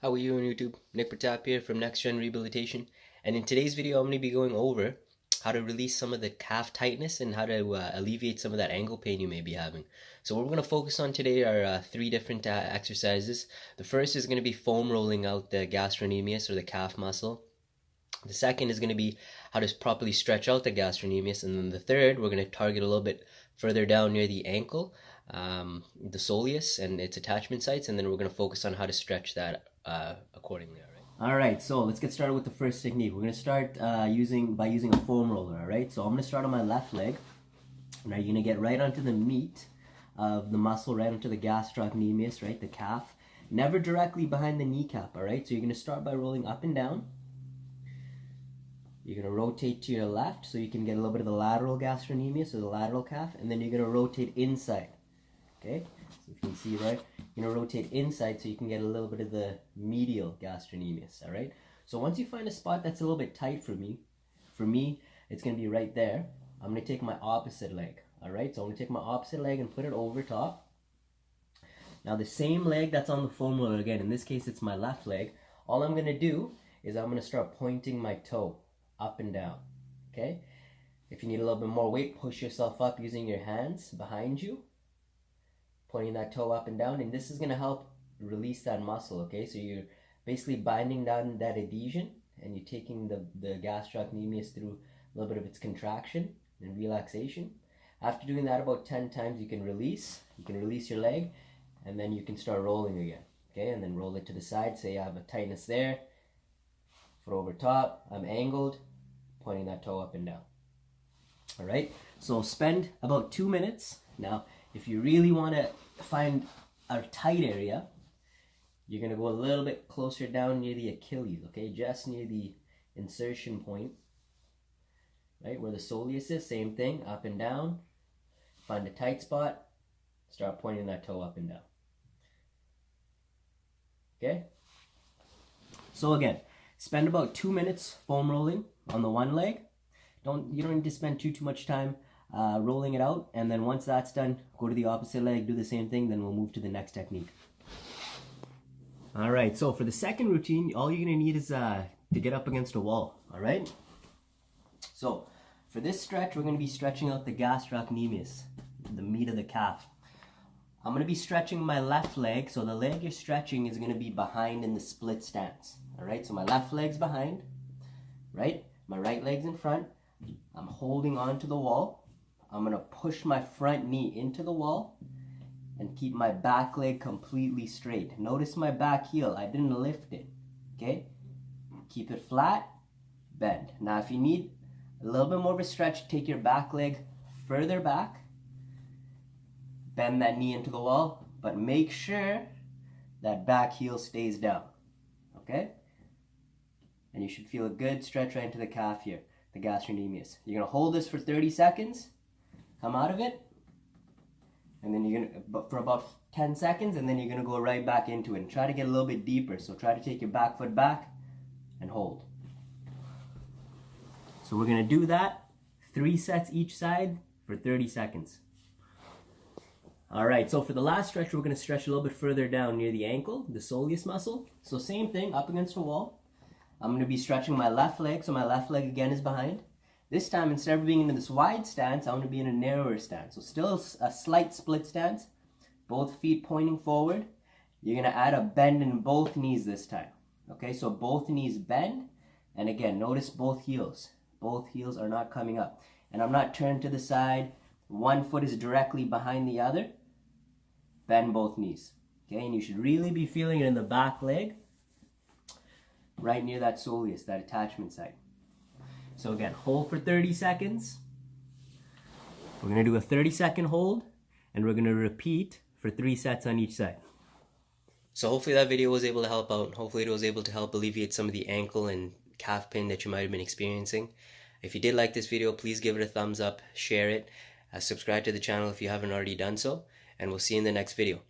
How are you on YouTube? Nick Pratap here from Next Gen Rehabilitation, and in today's video I'm going to be going over how to release some of the calf tightness and how to alleviate some of that ankle pain you may be having. So what we're going to focus on today are three different exercises. The first is going to be foam rolling out the gastrocnemius or the calf muscle. The second is going to be how to properly stretch out the gastrocnemius, and then the third we're going to target a little bit further down near the ankle, the soleus and its attachment sites, and then we're going to focus on how to stretch that accordingly. All right, so let's get started with the first technique. We're going to start using a foam roller. All right, so I'm going to start on my left leg. Now you're going to get right onto the meat of the muscle, right onto the gastrocnemius, right, the calf. Never directly behind the kneecap. All right, so you're going to start by rolling up and down. You're going to rotate to your left so you can get a little bit of the lateral gastrocnemius or the lateral calf, and then you're going to rotate inside. Okay, so if you can see there, you're going to rotate inside so you can get a little bit of the medial gastrocnemius. All right, so once you find a spot that's a little bit tight for me, it's going to be right there. I'm going to take my opposite leg. All right, so I'm going to take my opposite leg and put it over top. Now the same leg that's on the foam roller again, in this case it's my left leg, all I'm going to do is I'm going to start pointing my toe up and down. Okay, if you need a little bit more weight, push yourself up using your hands behind you, pointing that toe up and down, and this is going to help release that muscle. Okay, so you're basically binding down that adhesion and you're taking the gastrocnemius through a little bit of its contraction and relaxation. After doing that about 10 times, you can release your leg, and then you can start rolling again. Okay, and then roll it to the side. Say I have a tightness there, foot over top, I'm angled, pointing that toe up and down. All right, so spend about 2 minutes. Now if you really want to find a tight area, you're going to go a little bit closer down near the Achilles, okay, just near the insertion point, right where the soleus is. Same thing, up and down, find a tight spot, start pointing that toe up and down. Okay, so again, spend about 2 minutes foam rolling on the one leg. You don't need to spend too much time rolling it out, and then once that's done, go to the opposite leg, do the same thing, then we'll move to the next technique. All right, so for the second routine, all you're gonna need is to get up against a wall. All right, so for this stretch, we're gonna be stretching out the gastrocnemius, the meat of the calf. I'm gonna be stretching my left leg, so the leg you're stretching is gonna be behind in the split stance. All right, so my left leg's behind, right? My right leg's in front. I'm holding on to the wall. I'm gonna push my front knee into the wall and keep my back leg completely straight. Notice my back heel, I didn't lift it, okay? Keep it flat, bend. Now if you need a little bit more of a stretch, take your back leg further back, bend that knee into the wall, but make sure that back heel stays down, okay? And you should feel a good stretch right into the calf here, the gastrocnemius. You're gonna hold this for 30 seconds, come out of it, and then you're gonna, for about 10 seconds, and then you're gonna go right back into it and try to get a little bit deeper. So try to take your back foot back and hold. So we're gonna do that 3 sets each side for 30 seconds. All right, so for the last stretch, we're gonna stretch a little bit further down near the ankle, the soleus muscle. So same thing, up against a wall. I'm going to be stretching my left leg, so my left leg again is behind. This time, instead of being in this wide stance, I'm going to be in a narrower stance. So still a slight split stance, both feet pointing forward. You're going to add a bend in both knees this time. Okay, so both knees bend, and again, notice both heels. Both heels are not coming up. And I'm not turned to the side. One foot is directly behind the other. Bend both knees. Okay, and you should really be feeling it in the back leg, right near that soleus, that attachment site. So again, hold for 30 seconds. We're going to do a 30-second hold, and we're going to repeat for 3 sets on each side. So hopefully that video was able to help out. Hopefully it was able to help alleviate some of the ankle and calf pain that you might have been experiencing. If you did like this video, please give it a thumbs up, share it, subscribe to the channel if you haven't already done so, and we'll see you in the next video.